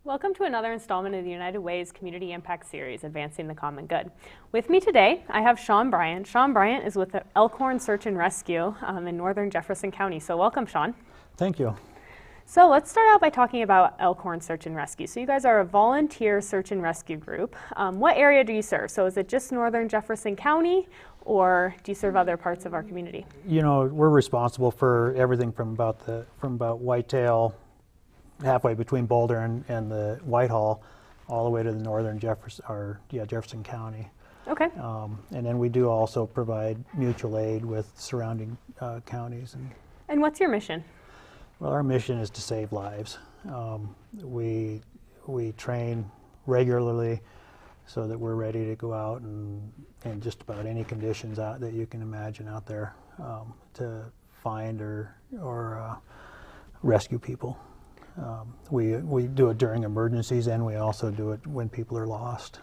Welcome to another installment of the United Way's Community Impact Series, Advancing the Common Good. With me today, I have Sean Bryant. Sean Bryant is with the Elkhorn Search and Rescue in northern Jefferson County. So welcome, Sean. Thank you. So let's start out by talking about Elkhorn Search and Rescue. So you guys are a volunteer search and rescue group. What area do you serve? So is it just northern Jefferson County, or do you serve other parts of our community? You know, we're responsible for everything from about Whitetail, halfway between Boulder and the Whitehall, all the way to the northern Jefferson County. Okay. And then we do also provide mutual aid with surrounding counties. And what's your mission? Well, our mission is to save lives. We train regularly so that we're ready to go out and in just about any conditions that you can imagine out there to find or rescue people. We do it during emergencies, and we also do it when people are lost.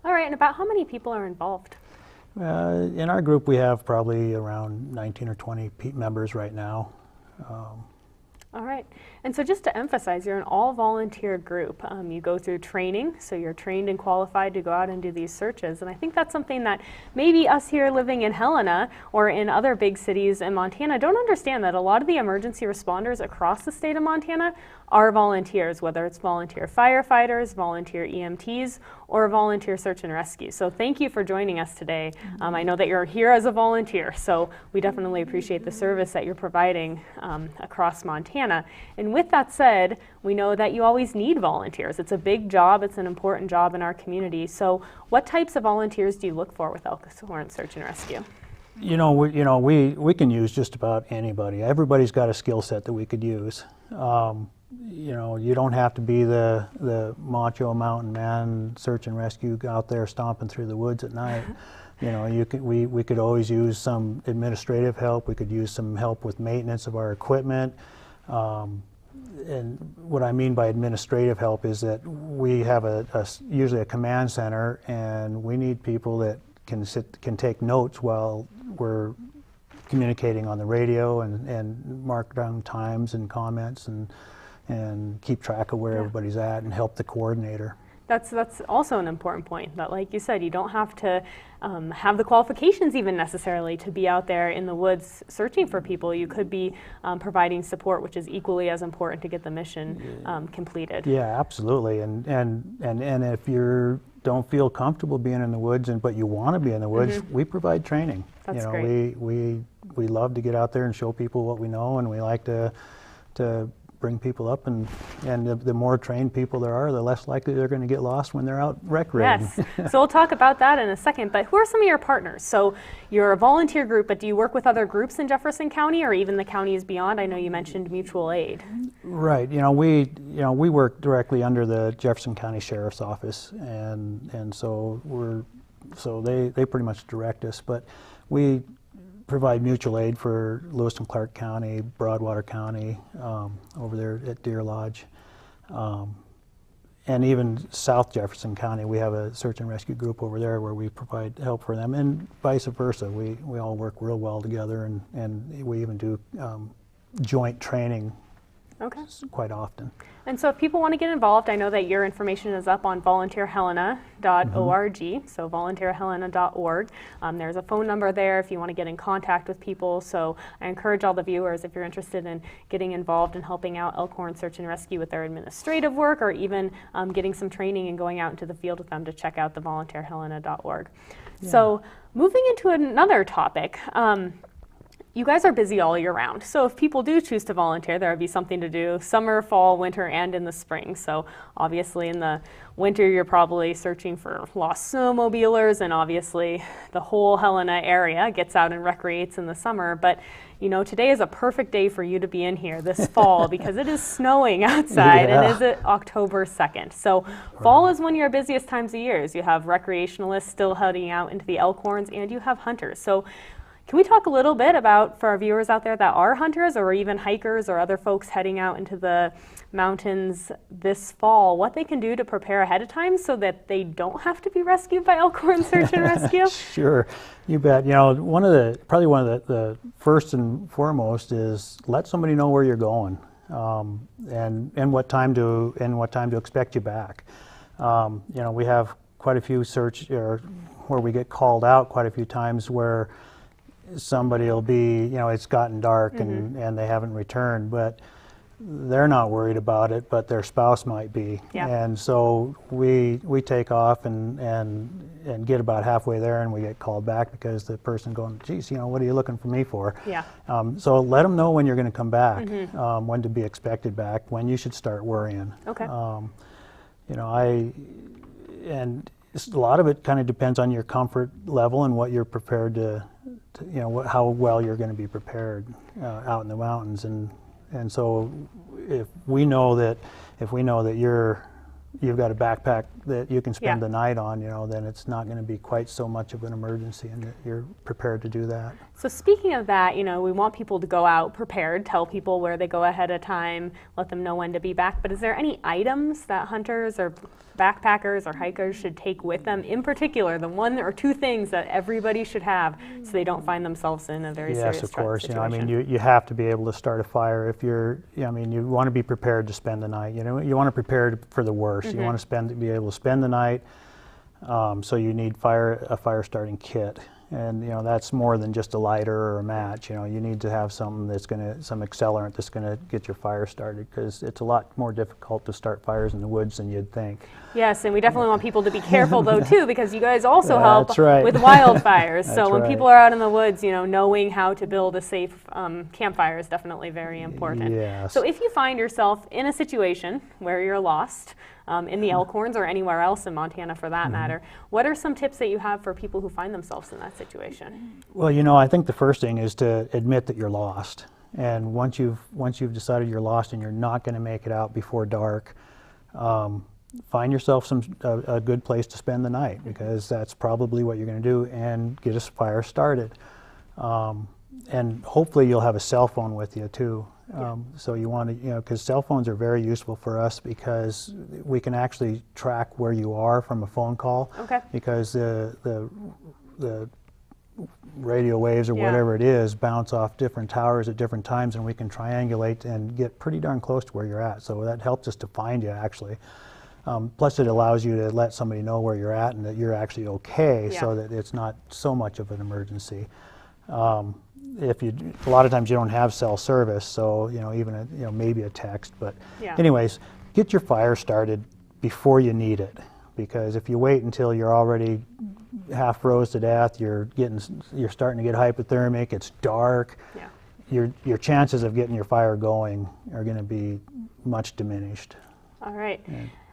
All right, and about how many people are involved? In our group, we have probably around 19 or 20 members right now. All right, and so just to emphasize, you're an all-volunteer group. You go through training, so you're trained and qualified to go out and do these searches, and I think that's something that maybe us here living in Helena or in other big cities in Montana don't understand, that a lot of the emergency responders across the state of Montana are volunteers, whether it's volunteer firefighters, volunteer EMTs, or volunteer search and rescue. So thank you for joining us today. I know that you're here as a volunteer, so we definitely appreciate the service that you're providing across Montana. And with that said, we know that you always need volunteers. It's a big job, it's an important job in our community. So what types of volunteers do you look for with Elkhorn Search and Rescue? We can use just about anybody. Everybody's got a skill set that we could use. You don't have to be the macho mountain man search and rescue out there stomping through the woods at night. We could always use some administrative help. We could use some help with maintenance of our equipment. And what I mean by administrative help is that we have usually a command center, and we need people that can take notes while we're communicating on the radio and mark down times and comments and keep track of where everybody's at and help the coordinator. That's also an important point, that like you said, you don't have to have the qualifications even necessarily to be out there in the woods searching for people. You could be providing support, which is equally as important to get the mission completed. Yeah, absolutely. And if you don't feel comfortable being in the woods but you want to be in the woods, we provide training. That's great. We love to get out there and show people what we know, and we like to bring people up, and the more trained people there are, the less likely they're going to get lost when they're out recreating. Yes, so we'll talk about that in a second, but who are some of your partners? So you're a volunteer group, but do you work with other groups in Jefferson County or even the counties beyond? I know you mentioned mutual aid. Right, we work directly under the Jefferson County Sheriff's Office, and so they pretty much direct us, but we provide mutual aid for Lewis and Clark County, Broadwater County, over there at Deer Lodge, and even South Jefferson County. We have a search and rescue group over there where we provide help for them, and vice versa. We all work real well together, and we even do joint training quite often. And so if people want to get involved, I know that your information is up on volunteerhelena.org, so volunteerhelena.org. There's a phone number there if you want to get in contact with people. So I encourage all the viewers, if you're interested in getting involved and helping out Elkhorn Search and Rescue with their administrative work, or even getting some training and going out into the field with them, to check out the volunteerhelena.org. Yeah. So moving into another topic, you guys are busy all year round. So if people do choose to volunteer, there would be something to do summer, fall, winter, and in the spring. So obviously in the winter, you're probably searching for lost snowmobilers, and obviously the whole Helena area gets out and recreates in the summer. But today is a perfect day for you to be in here this fall because it is snowing outside, and is it October 2nd. So fall is one of your busiest times of years. You have recreationalists still heading out into the Elkhorns, and you have hunters. So can we talk a little bit about, for our viewers out there that are hunters or even hikers or other folks heading out into the mountains this fall, what they can do to prepare ahead of time so that they don't have to be rescued by Elkhorn Search and Rescue? Sure, you bet. Probably one of the first and foremost is let somebody know where you're going. and what time to expect you back. You know, we have quite a few where we get called out quite a few times where somebody will be, you know, it's gotten dark and they haven't returned, but they're not worried about it, but their spouse might be. Yeah. And so we take off and get about halfway there, and we get called back because the person going, geez, you know, what are you looking for me for? Yeah. So let them know when you're going to come back, when to be expected back, when you should start worrying. Okay. You know, and a lot of it kind of depends on your comfort level and what you're prepared to you know, how well you're going to be prepared out in the mountains. And so if we know that you've got a backpack that you can spend the night on, you know, then it's not going to be quite so much of an emergency, and that you're prepared to do that. So speaking of that, you know, we want people to go out prepared, tell people where they go ahead of time, let them know when to be back. But is there any items that hunters or backpackers or hikers should take with them, in particular, the one or two things that everybody should have so they don't find themselves in a very serious Yes, of course. situation? You know, I mean, you have to be able to start a fire if you're, you know, I mean, you want to be prepared to spend the night. You know, you want to prepare for the worst. You want to be able to spend the night. So you need a fire starting kit. And, you know, that's more than just a lighter or a match. You know, you need to have something some accelerant that's going to get your fire started, because it's a lot more difficult to start fires in the woods than you'd think. Yes, and we definitely want people to be careful, though, too, because you guys also help right. with wildfires. So That's when right. people are out in the woods, you know, knowing how to build a safe campfire is definitely very important. Yes. So if you find yourself in a situation where you're lost, in the Elkhorns or anywhere else in Montana for that matter, what are some tips that you have for people who find themselves in that situation? Well, you know, I think the first thing is to admit that you're lost. And once you've decided you're lost and you're not going to make it out before dark, find yourself a good place to spend the night, because that's probably what you're going to do, and get a fire started. And hopefully you'll have a cell phone with you too. So you want to, you know, because cell phones are very useful for us, because we can actually track where you are from a phone call. Okay. Because the radio waves or whatever it is bounce off different towers at different times, and we can triangulate and get pretty darn close to where you're at. So that helps us to find you, actually. Plus it allows you to let somebody know where you're at and that you're actually okay, so that it's not so much of an emergency. A lot of times you don't have cell service, so, you know, even maybe a text, but anyways, get your fire started before you need it, because if you wait until you're already half froze to death, you're starting to get hypothermic, it's dark, your chances of getting your fire going are going to be much diminished. All right.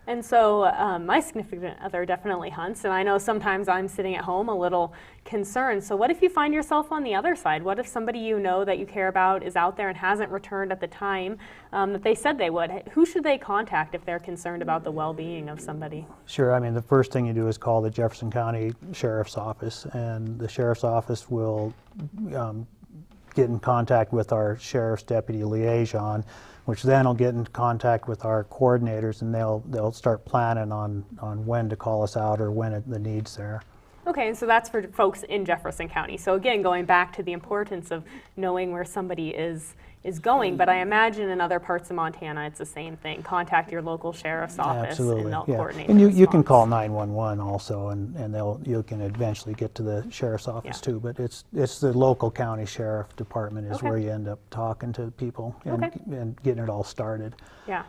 And so my significant other definitely hunts, and I know sometimes I'm sitting at home a little concerned. So what if you find yourself on the other side? What if somebody you know that you care about is out there and hasn't returned at the time that they said they would? Who should they contact if they're concerned about the well-being of somebody? Sure. I mean, the first thing you do is call the Jefferson County Sheriff's Office, and the Sheriff's Office will get in contact with our Sheriff's Deputy Liaison, which then will get in contact with our coordinators, and they'll start planning on when to call us out or when the need's there. Okay, and so that's for folks in Jefferson County. So again, going back to the importance of knowing where somebody is going, but I imagine in other parts of Montana it's the same thing. Contact your local sheriff's office. Absolutely, and they'll coordinate. And you can response. call 911 also, and you can eventually get to the sheriff's office too. But it's the local county sheriff department is where you end up talking to people and getting it all started. Yeah.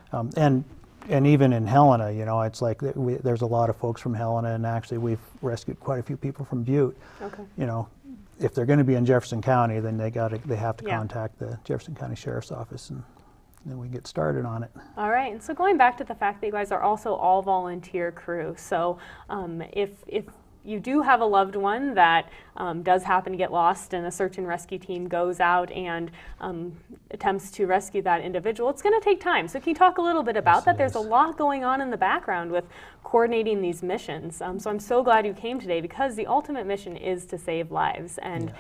And even in Helena, you know, it's like there's a lot of folks from Helena, and actually we've rescued quite a few people from Butte. Okay. You know, if they're going to be in Jefferson County, then they have to contact the Jefferson County Sheriff's Office, and then we get started on it. All right, and so going back to the fact that you guys are also all volunteer crew, so if you do have a loved one that does happen to get lost and a search and rescue team goes out and attempts to rescue that individual, it's going to take time. So can you talk a little bit about that? There's a lot going on in the background with coordinating these missions. So I'm so glad you came today, because the ultimate mission is to save lives. And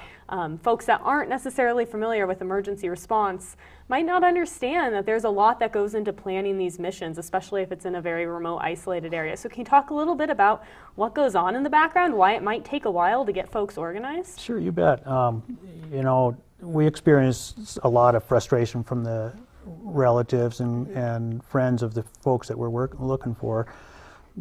folks that aren't necessarily familiar with emergency response might not understand that there's a lot that goes into planning these missions, especially if it's in a very remote, isolated area. So can you talk a little bit about what goes on in the background, why it might take a while to get folks organized? Sure, you bet. You know, we experience a lot of frustration from the relatives and friends of the folks that we're looking for,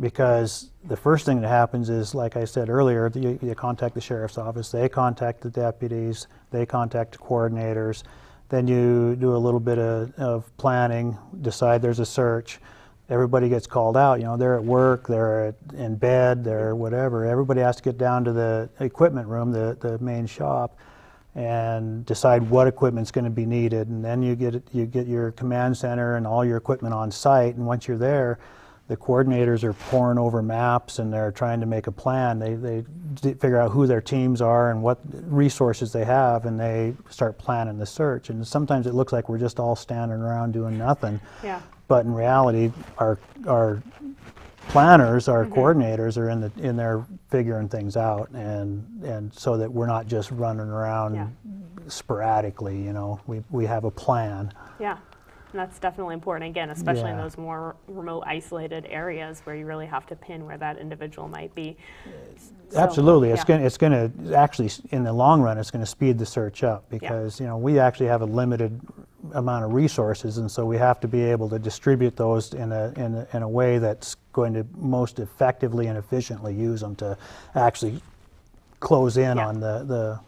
because the first thing that happens is, like I said earlier, you contact the sheriff's office, they contact the deputies, they contact the coordinators, then you do a little bit of planning, decide there's a search. Everybody gets called out, you know, they're at work, they're in bed, they're whatever. Everybody has to get down to the equipment room, the main shop, and decide what equipment's going to be needed. And then you get your command center and all your equipment on site, and once you're there, the coordinators are poring over maps and they're trying to make a plan. They figure out who their teams are and what resources they have, and they start planning the search. And sometimes it looks like we're just all standing around doing nothing. Yeah. But in reality, our planners, our coordinators are in there figuring things out, and so that we're not just running around sporadically. You know, we have a plan. Yeah. And that's definitely important, again, especially in Yeah. those more remote, isolated areas where you really have to pin where that individual might be. So, Absolutely, yeah. it's going to actually, in the long run, it's going to speed the search up, because you know, we actually have a limited amount of resources, and so we have to be able to distribute those in a way that's going to most effectively and efficiently use them to actually close in on the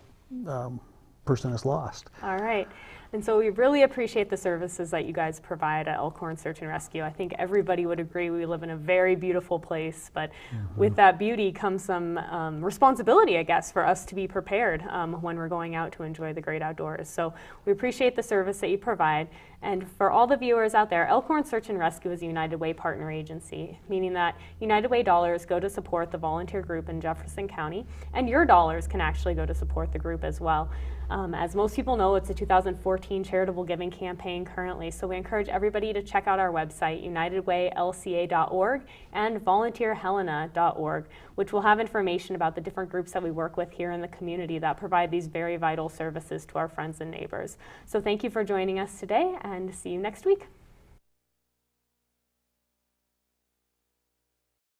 person that's lost. All right. And so we really appreciate the services that you guys provide at Elkhorn Search and Rescue. I think everybody would agree we live in a very beautiful place, but with that beauty comes some responsibility, I guess, for us to be prepared when we're going out to enjoy the great outdoors. So we appreciate the service that you provide. And for all the viewers out there, Elkhorn Search and Rescue is a United Way partner agency, meaning that United Way dollars go to support the volunteer group in Jefferson County, and your dollars can actually go to support the group as well. As most people know, it's a 2014 charitable giving campaign currently, so we encourage everybody to check out our website, unitedwaylca.org and volunteerhelena.org, which will have information about the different groups that we work with here in the community that provide these very vital services to our friends and neighbors. So thank you for joining us today, and see you next week.